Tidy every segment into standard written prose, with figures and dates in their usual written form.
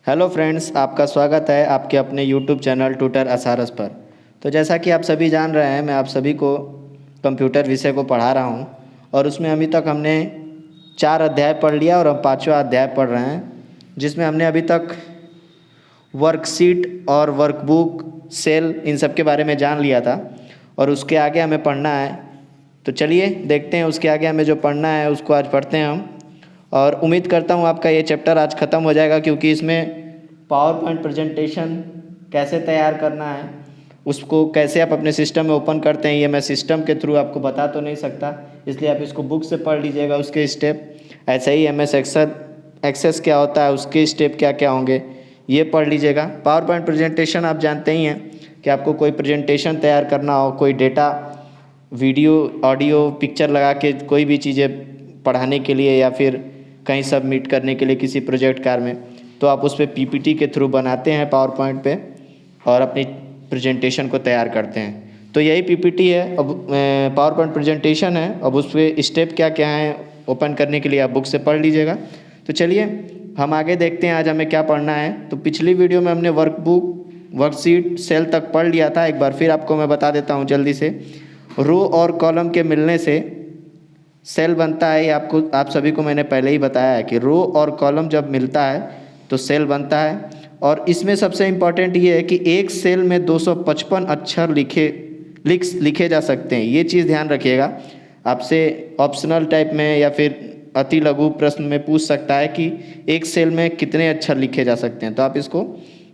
Hello friends, आपका स्वागत है आपके अपने यूट्यूब चैनल ट्यूटर असारस पर। तो जैसा कि आप सभी जान रहे हैं, मैं आप सभी को कंप्यूटर विषय को पढ़ा रहा हूं और उसमें अभी तक हमने 4 अध्याय पढ़ लिया और हम 5वां अध्याय पढ़ रहे हैं, जिसमें हमने अभी तक वर्कशीट और वर्कबुक, सेल, इन सब के बारे में जान लिया था और उसके आगे हमें पढ़ना है। तो चलिए देखते हैं उसके आगे हमें जो पढ़ना है उसको आज पढ़ते हैं हम। और उम्मीद करता हूँ आपका ये चैप्टर आज ख़त्म हो जाएगा, क्योंकि इसमें पावर पॉइंट प्रेजेंटेशन कैसे तैयार करना है, उसको कैसे आप अपने सिस्टम में ओपन करते हैं, ये मैं सिस्टम के थ्रू आपको बता तो नहीं सकता, इसलिए आप इसको बुक से पढ़ लीजिएगा उसके स्टेप। ऐसे ही MS एक्सेस क्या होता है, उसके स्टेप क्या क्या होंगे, ये पढ़ लीजिएगा। पावर पॉइंट प्रेजेंटेशन आप जानते ही हैं कि आपको कोई प्रेजेंटेशन तैयार करना हो, कोई डेटा, वीडियो, ऑडियो, पिक्चर लगा के कोई भी चीज़ें पढ़ाने के लिए या फिर कहीं सबमिट करने के लिए किसी प्रोजेक्ट कार में, तो आप उस पर PPT के थ्रू बनाते हैं पावर पॉइंट पे और अपनी प्रेजेंटेशन को तैयार करते हैं। तो यही PPT है, अब पावर पॉइंट प्रेजेंटेशन है। अब उस पर स्टेप क्या क्या हैं ओपन करने के लिए आप बुक से पढ़ लीजिएगा। तो चलिए हम आगे देखते हैं आज हमें क्या पढ़ना है। तो पिछली वीडियो में हमने वर्कबुक, वर्कशीट, सेल तक पढ़ लिया था। एक बार फिर आपको मैं बता देता हूँ जल्दी से। रो और कॉलम के मिलने से सेल बनता है, ये आप सभी को मैंने पहले ही बताया है कि रो और कॉलम जब मिलता है तो सेल बनता है। और इसमें सबसे इम्पॉर्टेंट ये है कि एक सेल में 255 अक्षर लिखे जा सकते हैं। ये चीज़ ध्यान रखिएगा, आपसे ऑप्शनल टाइप में या फिर अति लघु प्रश्न में पूछ सकता है कि एक सेल में कितने अक्षर लिखे जा सकते हैं, तो आप इसको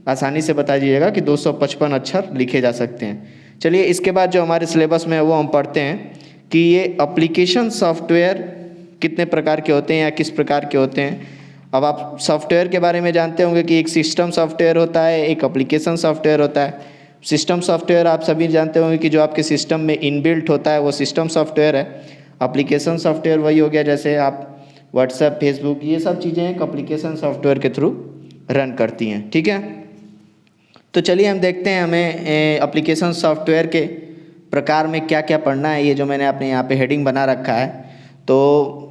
आसानी से बता दीजिएगा कि 255 अक्षर लिखे जा सकते हैं। चलिए इसके बाद जो हमारे सिलेबस में है वो हम पढ़ते हैं कि ये एप्लीकेशन सॉफ्टवेयर कितने प्रकार के होते हैं या किस प्रकार के होते हैं। अब आप सॉफ्टवेयर के बारे में जानते होंगे कि एक सिस्टम सॉफ्टवेयर होता है, एक एप्लीकेशन सॉफ्टवेयर होता है। सिस्टम सॉफ्टवेयर आप सभी जानते होंगे कि जो आपके सिस्टम में इनबिल्ट होता है वो सिस्टम सॉफ्टवेयर है। एप्लीकेशन सॉफ्टवेयर वही हो गया जैसे आप व्हाट्सएप, फेसबुक, ये सब चीज़ें एक एप्लीकेशन सॉफ्टवेयर के थ्रू रन करती हैं। ठीक है, तो चलिए हम देखते हैं हमें एप्लीकेशन सॉफ्टवेयर के प्रकार में क्या क्या पढ़ना है। ये जो मैंने अपने यहाँ पे हेडिंग बना रखा है, तो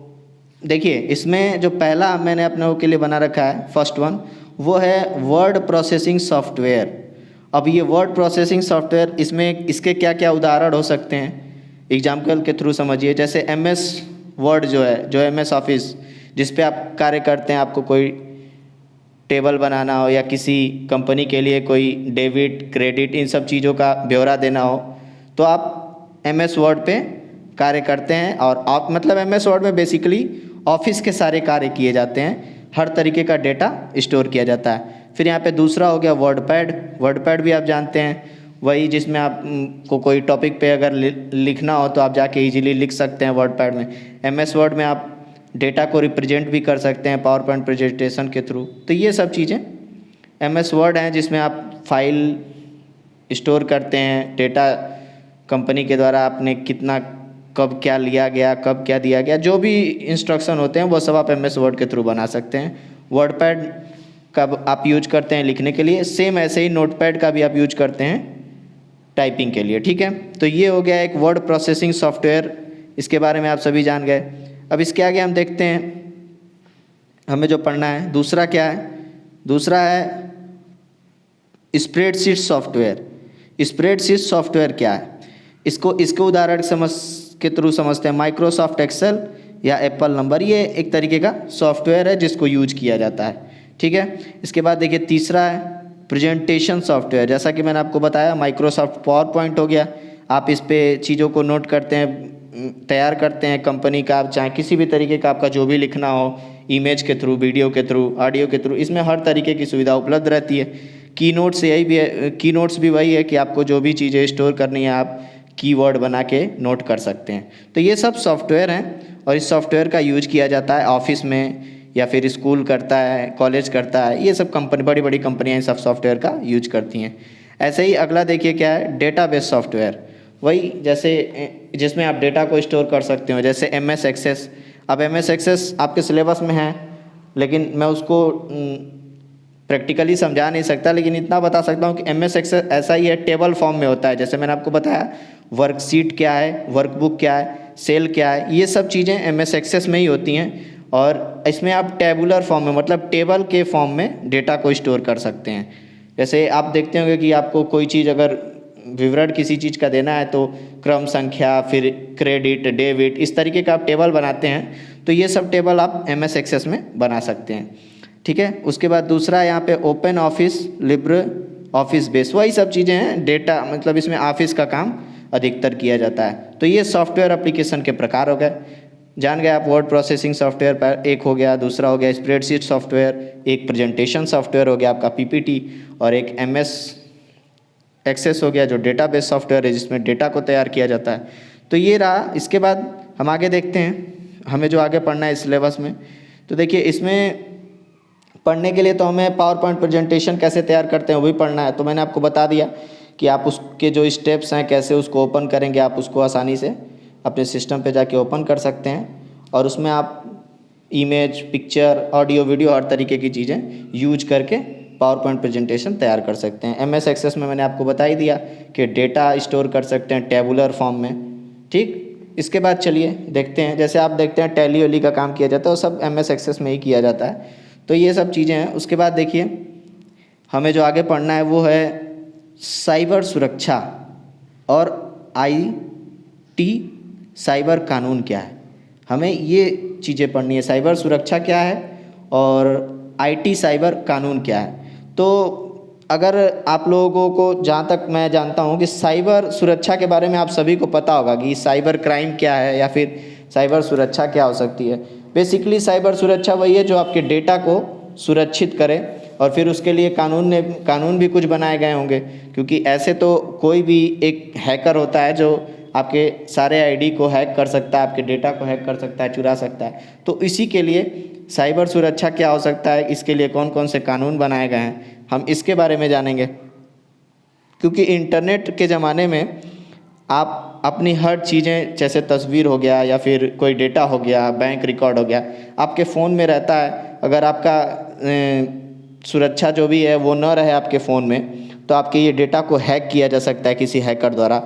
देखिए इसमें जो पहला मैंने अपने के लिए बना रखा है, फर्स्ट वन, वो है वर्ड प्रोसेसिंग सॉफ्टवेयर। अब ये वर्ड प्रोसेसिंग सॉफ्टवेयर, इसमें इसके क्या क्या उदाहरण हो सकते हैं एग्जाम्पल के थ्रू समझिए। जैसे MS वर्ड जो है, जो MS ऑफिस जिस पे आप कार्य करते हैं, आपको कोई टेबल बनाना हो या किसी कंपनी के लिए कोई डेबिट, क्रेडिट, इन सब चीज़ों का ब्यौरा देना हो, तो आप MS वर्ड पे कार्य करते हैं। और आप मतलब MS वर्ड में बेसिकली ऑफिस के सारे कार्य किए जाते हैं, हर तरीके का डेटा स्टोर किया जाता है। फिर यहाँ पे दूसरा हो गया वर्डपैड। वर्डपैड भी आप जानते हैं, वही जिसमें आप को कोई टॉपिक पे अगर लिखना हो तो आप जाके इजीली लिख सकते हैं वर्डपैड में। MS वर्ड में आप डेटा को रिप्रेजेंट भी कर सकते हैं पावर पॉइंट प्रेजेंटेशन के थ्रू। तो ये सब चीज़ें MS वर्ड हैं जिसमें आप फाइल स्टोर करते हैं, डेटा कंपनी के द्वारा आपने कितना, कब क्या लिया गया, कब क्या दिया गया, जो भी इंस्ट्रक्शन होते हैं वो सब आप MS वर्ड के थ्रू बना सकते हैं। वर्डपैड का आप यूज करते हैं लिखने के लिए, सेम ऐसे ही नोटपैड का भी आप यूज करते हैं टाइपिंग के लिए। ठीक है, तो ये हो गया एक वर्ड प्रोसेसिंग सॉफ्टवेयर, इसके बारे में आप सभी जान गए। अब इसके आगे हम देखते हैं हमें जो पढ़ना है दूसरा क्या है। दूसरा है स्प्रेडशीट सॉफ्टवेयर। स्प्रेडशीट सॉफ्टवेयर क्या है, इसको उदाहरण के थ्रू समझते हैं। माइक्रोसॉफ्ट एक्सेल या एप्पल नंबर, ये एक तरीके का सॉफ्टवेयर है जिसको यूज किया जाता है। ठीक है, इसके बाद देखिए तीसरा है प्रेजेंटेशन सॉफ्टवेयर। जैसा कि मैंने आपको बताया, माइक्रोसॉफ्ट पावर पॉइंट हो गया, आप इस पे चीज़ों को नोट करते हैं, तैयार करते हैं कंपनी का, आप चाहे किसी भी तरीके का आपका जो भी लिखना हो, इमेज के थ्रू, वीडियो के थ्रू, ऑडियो के थ्रू, इसमें हर तरीके की सुविधा उपलब्ध रहती है। कीनोट्स यही भी है, कीनोट्स भी वही है कि आपको जो भी चीज़ें स्टोर करनी है आप कीवर्ड बना के नोट कर सकते हैं। तो ये सब सॉफ्टवेयर हैं और इस सॉफ्टवेयर का यूज किया जाता है ऑफिस में या फिर स्कूल करता है, कॉलेज करता है, ये सब कंपनी, बड़ी बड़ी कंपनियां इन सब सॉफ्टवेयर का यूज करती हैं। ऐसे ही अगला देखिए क्या है, डेटाबेस सॉफ्टवेयर। वही जैसे जिसमें आप डेटा को स्टोर कर सकते हो, जैसे MS एक्सेस। अब MS एक्सेस आपके सिलेबस में है, लेकिन मैं उसको प्रैक्टिकली समझा नहीं सकता, लेकिन इतना बता सकता हूँ कि MS एक्सेस ऐसा ही है, टेबल फॉर्म में होता है। जैसे मैंने आपको बताया वर्कशीट क्या है, वर्कबुक क्या है, सेल क्या है, ये सब चीज़ें MS एक्सेस में ही होती हैं। और इसमें आप टेबुलर फॉर्म में मतलब टेबल के फॉर्म में डेटा को स्टोर कर सकते हैं। जैसे आप देखते होंगे कि आपको कोई चीज़ अगर विवरण किसी चीज़ का देना है तो क्रम संख्या, फिर क्रेडिट, डेबिट, इस तरीके का आप टेबल बनाते हैं। तो ये सब टेबल आप MS एक्सेस में बना सकते हैं, ठीक है। उसके बाद दूसरा यहाँ पे open office, Libre office base, वही सब चीज़ें हैं। डेटा मतलब इसमें ऑफिस का काम अधिकतर किया जाता है। तो ये सॉफ्टवेयर एप्लीकेशन के प्रकार हो गए, जान गए आप। वर्ड प्रोसेसिंग सॉफ्टवेयर पर एक हो गया, दूसरा हो गया स्प्रेडशीट सॉफ्टवेयर, एक प्रेजेंटेशन सॉफ्टवेयर हो गया आपका PPT, और एक MS एक्सेस हो गया जो डेटाबेस सॉफ्टवेयर है जिसमें डेटा को तैयार किया जाता है। तो ये रहा। इसके बाद हम आगे देखते हैं हमें जो आगे पढ़ना है सिलेबस में। तो देखिए इसमें पढ़ने के लिए तो हमें पावर पॉइंट प्रेजेंटेशन कैसे तैयार करते हैं वो भी पढ़ना है। तो मैंने आपको बता दिया कि आप उसके जो स्टेप्स हैं कैसे उसको ओपन करेंगे, आप उसको आसानी से अपने सिस्टम पे जाके ओपन कर सकते हैं और उसमें आप इमेज, पिक्चर, ऑडियो, वीडियो हर तरीके की चीज़ें यूज करके पावर पॉइंट प्रेजेंटेशन तैयार कर सकते हैं। MS एक्सेस में मैंने आपको बता ही दिया कि डेटा स्टोर कर सकते हैं टेबुलर फॉर्म में, ठीक। इसके बाद चलिए देखते हैं, जैसे आप देखते हैं टैली वैली का काम किया जाता है वो सब MS एक्सेस में ही किया जाता है। तो ये सब चीज़ें हैं। उसके बाद देखिए हमें जो आगे पढ़ना है वो है साइबर सुरक्षा और IT साइबर कानून क्या है। हमें ये चीज़ें पढ़नी है, साइबर सुरक्षा क्या है और IT साइबर कानून क्या है। तो अगर आप लोगों को, जहाँ तक मैं जानता हूँ कि साइबर सुरक्षा के बारे में आप सभी को पता होगा कि साइबर क्राइम क्या है या फिर साइबर सुरक्षा क्या हो सकती है। बेसिकली साइबर सुरक्षा वही है जो आपके डेटा को सुरक्षित करे, और फिर उसके लिए कानून भी कुछ बनाए गए होंगे, क्योंकि ऐसे तो कोई भी एक हैकर होता है जो आपके सारे ID को हैक कर सकता है, आपके डेटा को हैक कर सकता है, चुरा सकता है। तो इसी के लिए साइबर सुरक्षा क्या हो सकता है, इसके लिए कौन कौन से कानून बनाए गए हैं, हम इसके बारे में जानेंगे। क्योंकि इंटरनेट के ज़माने में आप अपनी हर चीज़ें, जैसे तस्वीर हो गया या फिर कोई डेटा हो गया, बैंक रिकॉर्ड हो गया, आपके फ़ोन में रहता है। अगर आपका सुरक्षा जो भी है वो न रहे आपके फ़ोन में तो आपके ये डेटा को हैक किया जा सकता है किसी हैकर द्वारा।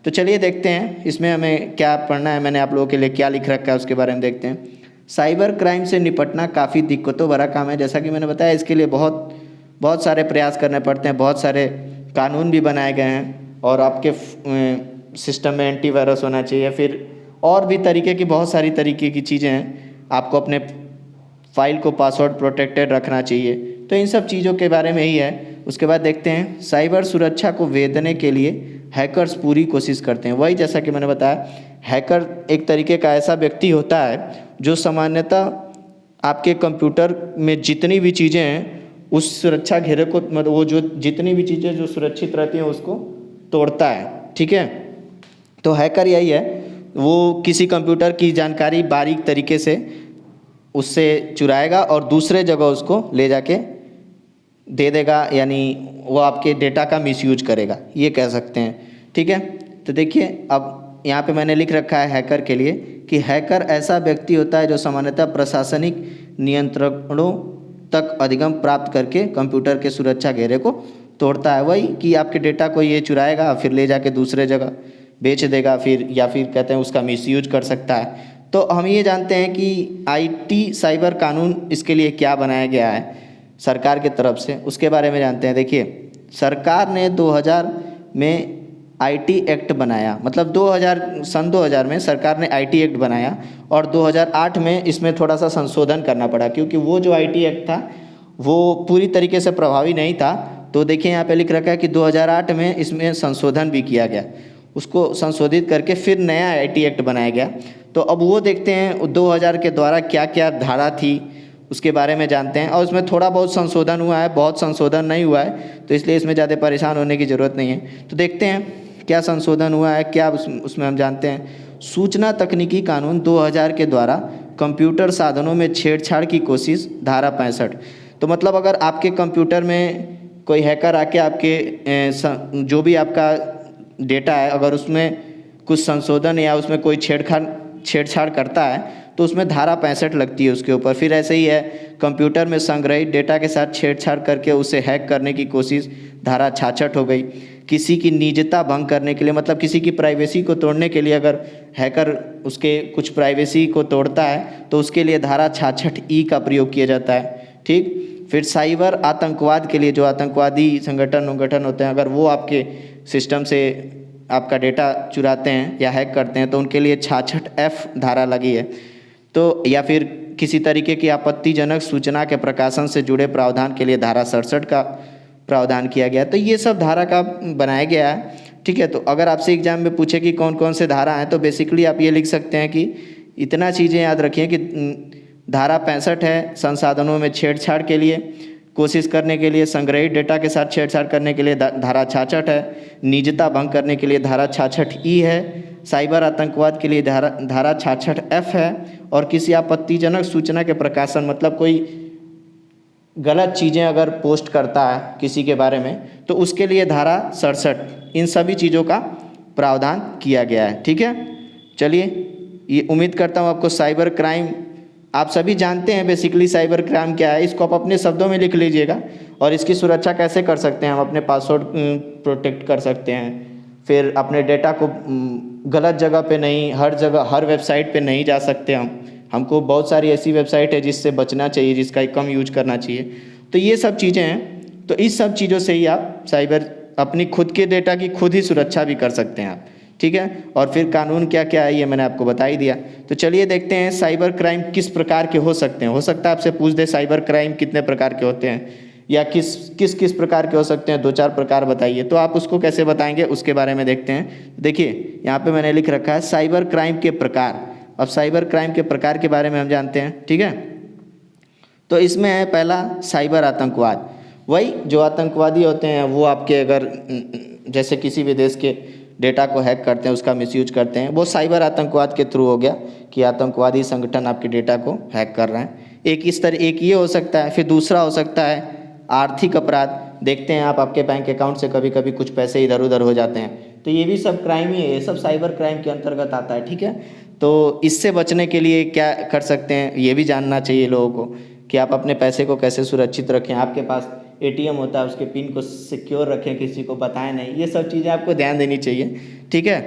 तो चलिए देखते हैं इसमें हमें क्या पढ़ना है, मैंने आप लोगों के लिए क्या लिख रखा है उसके बारे में देखते हैं। साइबर क्राइम से निपटना काफ़ी दिक्कतों भरा काम है। जैसा कि मैंने बताया इसके लिए बहुत सारे प्रयास करने पड़ते हैं, बहुत सारे कानून भी बनाए गए हैं, और आपके सिस्टम में एंटीवायरस होना चाहिए, फिर और भी तरीके की बहुत सारी तरीके की चीज़ें हैं। आपको अपने फाइल को पासवर्ड प्रोटेक्टेड रखना चाहिए। तो इन सब चीज़ों के बारे में ही है। उसके बाद देखते हैं साइबर सुरक्षा को वेदने के लिए हैकर्स पूरी कोशिश करते हैं। वही जैसा कि मैंने बताया, हैकर एक तरीके का ऐसा व्यक्ति होता है जो सामान्यतः आपके कंप्यूटर में जितनी भी चीज़ें हैं उस सुरक्षा घेरे को, मतलब वो जो जितनी भी चीज़ें जो सुरक्षित रहती हैं उसको तोड़ता है, ठीक है। तो हैकर यही है, वो किसी कंप्यूटर की जानकारी बारीक तरीके से उससे चुराएगा और दूसरे जगह उसको ले जाके दे देगा, यानी वो आपके डेटा का मिसयूज करेगा, ये कह सकते हैं, ठीक है। तो देखिए अब यहाँ पे मैंने लिख रखा है हैकर के लिए कि हैकर ऐसा व्यक्ति होता है जो सामान्यतः प्रशासनिक नियंत्रणों तक अधिगम प्राप्त करके कंप्यूटर के सुरक्षा घेरे को तोड़ता है। वही कि आपके डेटा को ये चुराएगा, फिर ले जाके दूसरे जगह बेच देगा, फिर या फिर कहते हैं उसका मिसयूज कर सकता है। तो हम ये जानते हैं कि IT साइबर कानून इसके लिए क्या बनाया गया है सरकार की तरफ से, उसके बारे में जानते हैं। देखिए सरकार ने 2000 में IT एक्ट बनाया, मतलब सन 2000 में सरकार ने IT एक्ट बनाया, और 2008 में इसमें थोड़ा सा संशोधन करना पड़ा, क्योंकि वो जो IT एक्ट था वो पूरी तरीके से प्रभावी नहीं था। तो देखिए यहाँ पे लिख रखा है कि 2008 में इसमें संशोधन भी किया गया, उसको संशोधित करके फिर नया IT एक्ट बनाया गया। तो अब वो देखते हैं 2000 के द्वारा क्या क्या धारा थी उसके बारे में जानते हैं, और उसमें थोड़ा बहुत संशोधन हुआ है, बहुत संशोधन नहीं हुआ है, तो इसलिए इसमें ज़्यादा परेशान होने की ज़रूरत नहीं है। तो देखते हैं क्या संशोधन हुआ है, क्या उसमें हम जानते हैं। सूचना तकनीकी कानून 2000 के द्वारा कंप्यूटर साधनों में छेड़छाड़ की कोशिश, धारा 65। तो मतलब अगर आपके कंप्यूटर में कोई हैकर आके आपके जो भी आपका डेटा है अगर उसमें कुछ संशोधन या उसमें कोई छेड़छाड़ करता है तो उसमें धारा 65 लगती है उसके ऊपर। फिर ऐसे ही है, कंप्यूटर में संग्रहित डेटा के साथ छेड़छाड़ करके उसे हैक करने की कोशिश, धारा 66 हो गई। किसी की निजता भंग करने के लिए, मतलब किसी की प्राइवेसी को तोड़ने के लिए अगर हैकर उसके कुछ प्राइवेसी को तोड़ता है तो उसके लिए धारा 66E का प्रयोग किया जाता है। ठीक, फिर साइबर आतंकवाद के लिए जो आतंकवादी संगठन होते हैं, अगर वो आपके सिस्टम से आपका डेटा चुराते हैं या हैक करते हैं तो उनके लिए 66F धारा लगी है। तो या फिर किसी तरीके की आपत्तिजनक सूचना के प्रकाशन से जुड़े प्रावधान के लिए धारा 67 का प्रावधान किया गया। तो ये सब धारा का बनाया गया है। ठीक है, तो अगर आपसे एग्जाम में पूछे कि कौन कौन से धारा हैं तो बेसिकली आप ये लिख सकते हैं कि इतना चीज़ें याद रखिए कि धारा 65 है संसाधनों में छेड़छाड़ के लिए कोशिश करने के लिए, संग्रहित डेटा के साथ छेड़छाड़ करने के लिए धारा 66 है, निजता भंग करने के लिए धारा 66E है, साइबर आतंकवाद के लिए धारा 66F है, और किसी आपत्तिजनक सूचना के प्रकाशन मतलब कोई गलत चीज़ें अगर पोस्ट करता है किसी के बारे में तो उसके लिए धारा 67। इन सभी चीज़ों का प्रावधान किया गया है। ठीक है, चलिए, ये उम्मीद करता हूँ आपको साइबर क्राइम आप सभी जानते हैं बेसिकली साइबर क्राइम क्या है। इसको आप अपने शब्दों में लिख लीजिएगा। और इसकी सुरक्षा कैसे कर सकते हैं हम अपने पासवर्ड प्रोटेक्ट कर सकते हैं, फिर अपने डेटा को गलत जगह पे नहीं, हर जगह हर वेबसाइट पे नहीं जा सकते हमको बहुत सारी ऐसी वेबसाइट है जिससे बचना चाहिए, जिसका कम यूज करना चाहिए। तो ये सब चीज़ें हैं। तो इस सब चीज़ों से ही आप साइबर अपनी खुद के डेटा की खुद ही सुरक्षा भी कर सकते हैं आप। ठीक है, और फिर कानून क्या क्या है ये मैंने आपको बता ही दिया। तो चलिए देखते हैं साइबर क्राइम किस प्रकार के हो सकते हैं। हो सकता है आपसे पूछ दे साइबर क्राइम कितने प्रकार के होते हैं या किस प्रकार के हो सकते हैं, 2-4 प्रकार बताइए। तो आप उसको कैसे बताएंगे उसके बारे में देखते हैं। देखिए यहाँ पे मैंने लिख रखा है साइबर क्राइम के प्रकार। अब साइबर क्राइम के प्रकार के बारे में हम जानते हैं। ठीक है, तो इसमें है पहला साइबर आतंकवाद। वही जो आतंकवादी होते हैं वो आपके अगर जैसे किसी भी देश के डेटा को हैक करते हैं, उसका मिसयूज करते हैं, वो साइबर आतंकवाद के थ्रू हो गया कि आतंकवादी संगठन आपके डेटा को हैक कर रहे हैं। एक ये हो सकता है। फिर दूसरा हो सकता है आर्थिक अपराध। देखते हैं आप आपके बैंक अकाउंट से कभी कभी कुछ पैसे इधर उधर हो जाते हैं, तो ये भी सब क्राइम ही है, ये सब साइबर क्राइम के अंतर्गत आता है। ठीक है, तो इससे बचने के लिए क्या कर सकते हैं ये भी जानना चाहिए लोगों को कि आप अपने पैसे को कैसे सुरक्षित रखें। आपके पास ATM होता है, उसके पिन को सिक्योर रखें, किसी को बताएं नहीं। ये सब चीज़ें आपको ध्यान देनी चाहिए। ठीक है,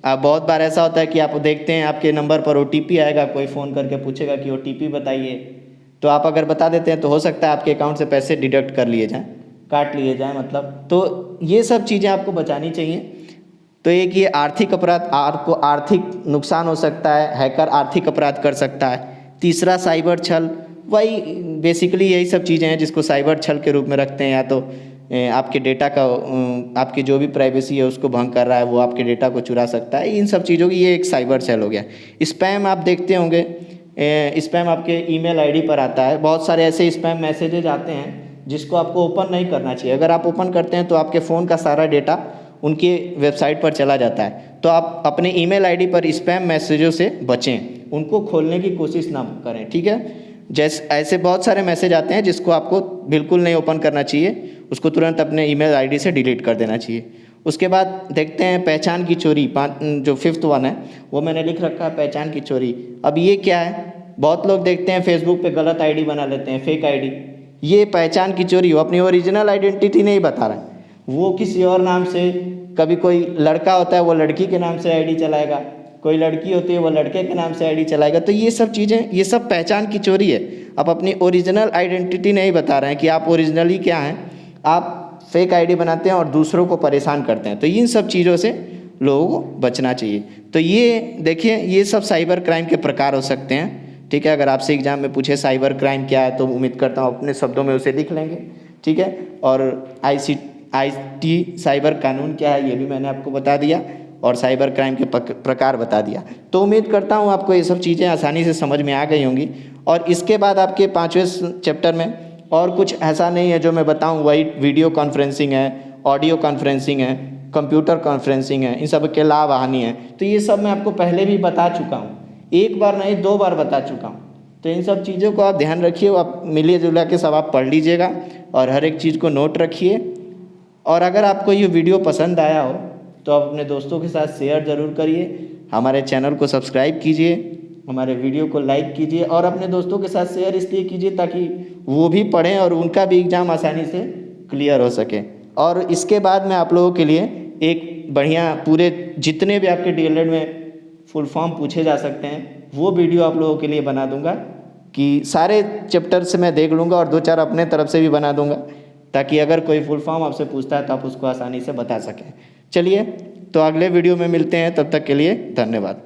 अब बहुत बार ऐसा होता है कि आप देखते हैं आपके नंबर पर OTP आएगा, कोई फ़ोन करके पूछेगा कि OTP बताइए, तो आप अगर बता देते हैं तो हो सकता है आपके अकाउंट से पैसे डिडक्ट कर लिए जाएँ, काट लिए जाएँ मतलब। तो ये सब चीज़ें आपको बचानी चाहिए। तो एक ये आर्थिक अपराध, आपको आर्थिक नुकसान हो सकता है, हैकर आर्थिक अपराध कर सकता है। तीसरा साइबर छल, वही बेसिकली यही सब चीज़ें हैं जिसको साइबर छल के रूप में रखते हैं। या तो आपके डेटा का आपकी जो भी प्राइवेसी है उसको भंग कर रहा है, वो आपके डेटा को चुरा सकता है। इन सब चीज़ों की ये एक साइबर छल हो गया। स्पैम आप देखते होंगे, स्पैम आपके ईमेल आईडी पर आता है। बहुत सारे ऐसे स्पैम मैसेजेज आते हैं जिसको आपको ओपन नहीं करना चाहिए। अगर आप ओपन करते हैं तो आपके फ़ोन का सारा डेटा उनके वेबसाइट पर चला जाता है। तो आप अपने ईमेल आईडी पर स्पैम मैसेजों से बचें, उनको खोलने की कोशिश ना करें। ठीक है, जैसे ऐसे बहुत सारे मैसेज आते हैं जिसको आपको बिल्कुल नहीं ओपन करना चाहिए, उसको तुरंत अपने ईमेल आईडी से डिलीट कर देना चाहिए। उसके बाद देखते हैं पहचान की चोरी, जो 5th वन है वो मैंने लिख रखा है, पहचान की चोरी। अब ये क्या है, बहुत लोग देखते हैं फेसबुक पे गलत आईडी बना लेते हैं, फेक आईडी। ये पहचान की चोरी हो, अपनी ओरिजिनल आइडेंटिटी नहीं बता रहा है, वो किसी और नाम से, कभी कोई लड़का होता है वो लड़की के नाम से आईडी चलाएगा, कोई लड़की होती है वो लड़के के नाम से आईडी चलाएगा। तो ये सब चीज़ें, ये सब पहचान की चोरी है। आप अपनी ओरिजिनल आइडेंटिटी नहीं बता रहे हैं कि आप ओरिजिनली क्या हैं, आप फेक आईडी बनाते हैं और दूसरों को परेशान करते हैं। तो इन सब चीज़ों से लोगों को बचना चाहिए। तो ये देखिए, ये सब साइबर क्राइम के प्रकार हो सकते हैं। ठीक है, अगर आपसे एग्जाम में पूछे साइबर क्राइम क्या है तो उम्मीद करता हूँ अपने शब्दों में उसे लिख लेंगे। ठीक है, और IT साइबर कानून क्या है ये भी मैंने आपको बता दिया, और साइबर क्राइम के प्रकार बता दिया। तो उम्मीद करता हूँ आपको ये सब चीज़ें आसानी से समझ में आ गई होंगी। और इसके बाद आपके 5वें चैप्टर में और कुछ ऐसा नहीं है जो मैं बताऊँ, वही वीडियो कॉन्फ्रेंसिंग है, ऑडियो कॉन्फ्रेंसिंग है, कंप्यूटर कॉन्फ्रेंसिंग है, इन सब के लाभ हानि है। तो ये सब मैं आपको पहले भी बता चुका हूँ, एक बार नहीं 2 बार बता चुका हूँ। तो इन सब चीज़ों को आप ध्यान रखिए, आप मिलिए जुला के सब आप पढ़ लीजिएगा और हर एक चीज़ को नोट रखिए। और अगर आपको ये वीडियो पसंद आया हो तो आप अपने दोस्तों के साथ शेयर ज़रूर करिए, हमारे चैनल को सब्सक्राइब कीजिए, हमारे वीडियो को लाइक कीजिए और अपने दोस्तों के साथ शेयर इसलिए कीजिए ताकि वो भी पढ़ें और उनका भी एग्ज़ाम आसानी से क्लियर हो सके। और इसके बाद मैं आप लोगों के लिए एक बढ़िया पूरे जितने भी आपके DLED में फुल फॉर्म पूछे जा सकते हैं वो वीडियो आप लोगों के लिए बना दूंगा कि सारे चैप्टर से मैं देख लूँगा और 2-4 अपने तरफ से भी बना दूंगा, ताकि अगर कोई फुल फॉर्म आपसे पूछता है तो आप उसको आसानी से बता सकें। चलिए तो अगले वीडियो में मिलते हैं, तब तक के लिए धन्यवाद।